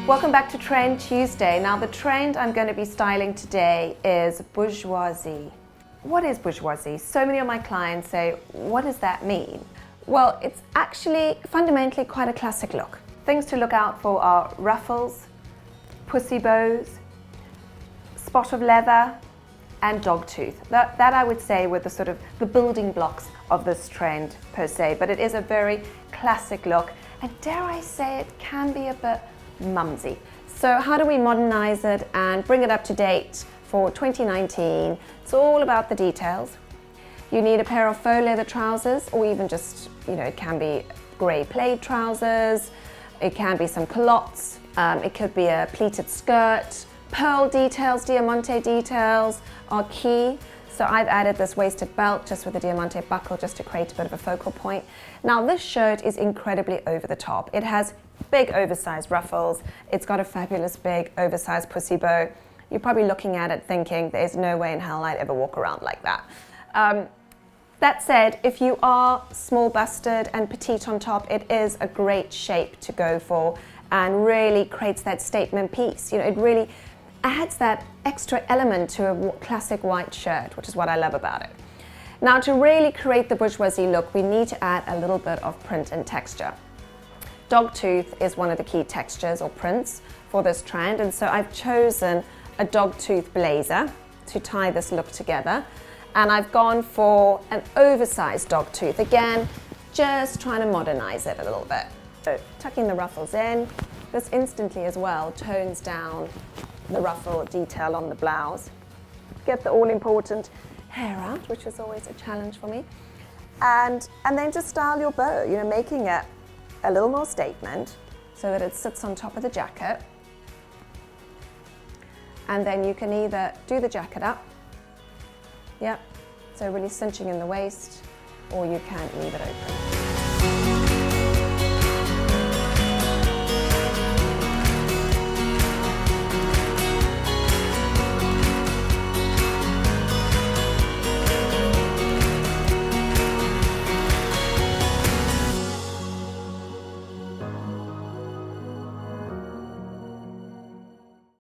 Welcome back to Trend Tuesday. Now the trend I'm going to be styling today is bourgeoisie. What is bourgeoisie? So many of my clients say, what does that mean? Well, it's actually fundamentally quite a classic look. Things to look out for are ruffles, pussy bows, spot of leather, and dog tooth. That I would say were the building blocks of this trend per se, but it is a very classic look, and dare I say it can be a bit mumsy. So how do we modernize it and bring it up to date for 2019? It's all about the details. You need a pair of faux leather trousers, or even just, it can be grey plaid trousers, it can be some culottes, it could be a pleated skirt. Pearl details, diamante details are key. So I've added this waisted belt just with a diamante buckle just to create a bit of a focal point. Now this shirt is incredibly over the top. It has big oversized ruffles. It's got a fabulous big oversized pussy bow. You're probably looking at it thinking there's no way in hell I'd ever walk around like that. That said, if you are small busted and petite on top, it is a great shape to go for and really creates that statement piece. It really adds that extra element to a classic white shirt, which is what I love about it. Now, to really create the bourgeoisie look, we need to add a little bit of print and texture. Dogtooth is one of the key textures or prints for this trend, and so I've chosen a dogtooth blazer to tie this look together, and I've gone for an oversized dogtooth, again, just trying to modernize it a little bit. So tucking the ruffles in, this instantly as well tones down the ruffle detail on the blouse. Get the all-important hair out, which is always a challenge for me. And then just style your bow, making it a little more statement so that it sits on top of the jacket. And then you can either do the jacket up, so really cinching in the waist, or you can leave it open.